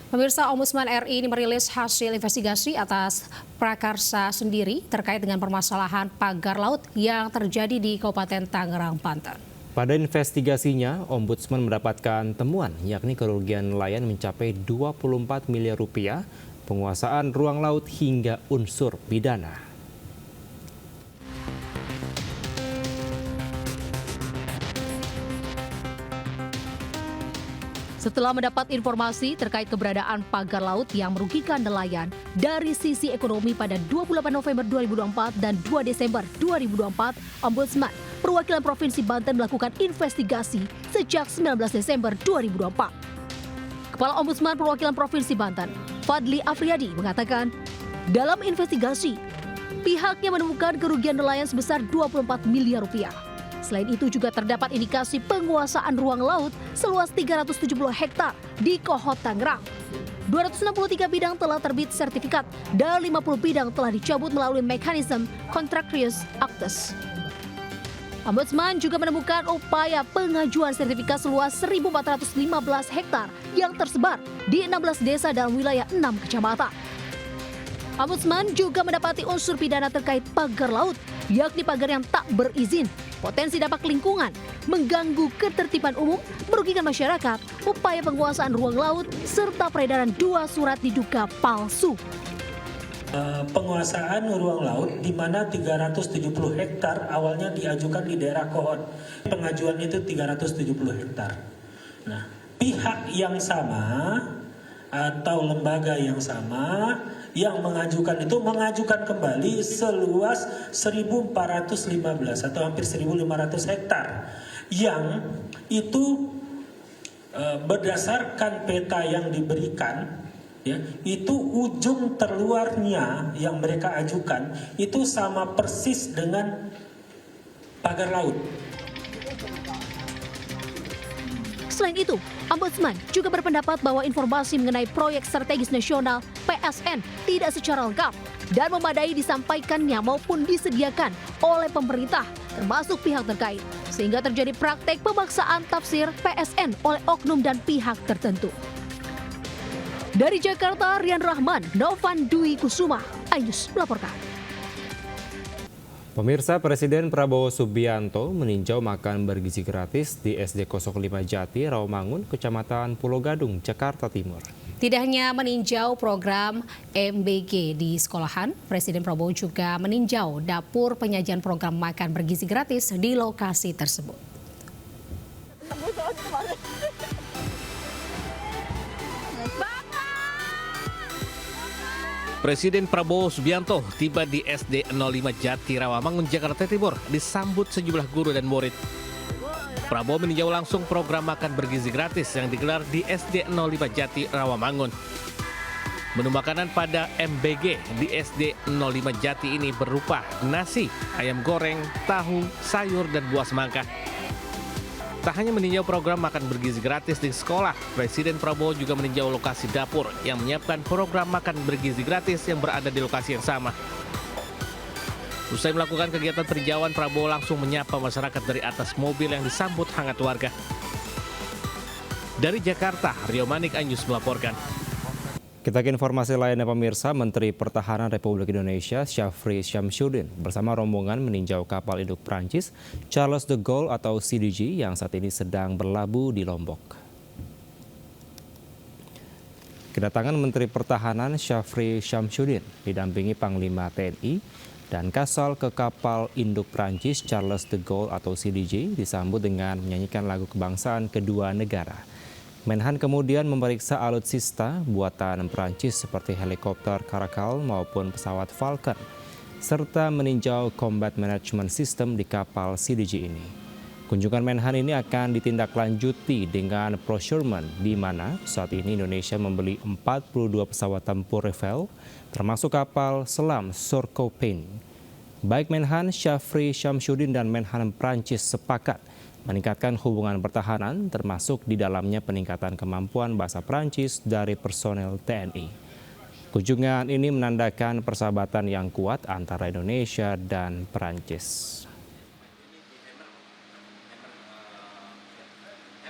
Pemirsa, Ombudsman RI ini merilis hasil investigasi atas prakarsa sendiri terkait dengan permasalahan pagar laut yang terjadi di Kabupaten Tangerang, Banten. Pada investigasinya, Ombudsman mendapatkan temuan yakni kerugian nelayan mencapai 24 miliar rupiah, penguasaan ruang laut hingga unsur pidana. Setelah mendapat informasi terkait keberadaan pagar laut yang merugikan nelayan dari sisi ekonomi pada 28 November 2024 dan 2 Desember 2024, Ombudsman Perwakilan Provinsi Banten melakukan investigasi sejak 19 Desember 2024. Kepala Ombudsman Perwakilan Provinsi Banten, Fadli Afriyadi, mengatakan, dalam investigasi, pihaknya menemukan kerugian nelayan sebesar 24 miliar rupiah. Selain itu juga terdapat indikasi penguasaan ruang laut seluas 370 hektar di Kohot Tangerang. 263 bidang telah terbit sertifikat dan 50 bidang telah dicabut melalui mekanisme Contractius Actus. Ombudsman juga menemukan upaya pengajuan sertifikat seluas 1.415 hektar yang tersebar di 16 desa dalam wilayah 6 kecamatan. Ombudsman juga mendapati unsur pidana terkait pagar laut, yakni pagar yang tak berizin, potensi dampak lingkungan, mengganggu ketertiban umum, merugikan masyarakat, upaya penguasaan ruang laut, serta peredaran 2 surat diduga palsu. Penguasaan ruang laut di mana 370 hektar awalnya diajukan di daerah Kohot. Pengajuannya itu 370 hektar. Nah, pihak yang sama atau lembaga yang sama yang mengajukan itu mengajukan kembali seluas 1.415 atau hampir 1.500 hektar yang itu berdasarkan peta yang diberikan ya, itu ujung terluarnya yang mereka ajukan itu sama persis dengan pagar laut. Selain itu, Ombudsman juga berpendapat bahwa informasi mengenai proyek strategis nasional PSN tidak secara lengkap dan memadai disampaikannya maupun disediakan oleh pemerintah termasuk pihak terkait, sehingga terjadi praktek pemaksaan tafsir PSN oleh oknum dan pihak tertentu. Dari Jakarta, Rian Rahman, Novan Dwi Kusuma, iNews melaporkan. Pemirsa, Presiden Prabowo Subianto meninjau makan bergizi gratis di SD 05 Jati, Rawamangun, Kecamatan Pulau Gadung, Jakarta Timur. Tidak hanya meninjau program MBG di sekolahan, Presiden Prabowo juga meninjau dapur penyajian program makan bergizi gratis di lokasi tersebut. Presiden Prabowo Subianto tiba di SD 05 Jati, Rawamangun, Jakarta Timur disambut sejumlah guru dan murid. Prabowo meninjau langsung program makan bergizi gratis yang digelar di SD 05 Jati, Rawamangun. Menu makanan pada MBG di SD 05 Jati ini berupa nasi, ayam goreng, tahu, sayur, dan buah semangka. Tak hanya meninjau program makan bergizi gratis di sekolah, Presiden Prabowo juga meninjau lokasi dapur yang menyiapkan program makan bergizi gratis yang berada di lokasi yang sama. Usai melakukan kegiatan peninjauan, Prabowo langsung menyapa masyarakat dari atas mobil yang disambut hangat warga. Dari Jakarta, Rio Manik, iNews melaporkan. Kita ke informasi lainnya, pemirsa. Menteri Pertahanan Republik Indonesia Syafri Syamsuddin bersama rombongan meninjau kapal induk Prancis Charles de Gaulle atau CDG yang saat ini sedang berlabuh di Lombok. Kedatangan Menteri Pertahanan Syafri Syamsuddin didampingi Panglima TNI dan Kasal ke kapal induk Prancis Charles de Gaulle atau CDG disambut dengan menyanyikan lagu kebangsaan kedua negara. Menhan kemudian memeriksa alutsista buatan Prancis seperti helikopter Caracal maupun pesawat Falcon, serta meninjau combat management system di kapal CDG ini. Kunjungan Menhan ini akan ditindaklanjuti dengan procurement di mana saat ini Indonesia membeli 42 pesawat tempur Rafale, termasuk kapal selam Sorcopain. Baik Menhan Syafri Syamsuddin dan Menhan Prancis sepakat meningkatkan hubungan pertahanan, termasuk di dalamnya peningkatan kemampuan bahasa Prancis dari personel TNI. Kunjungan ini menandakan persahabatan yang kuat antara Indonesia dan Prancis.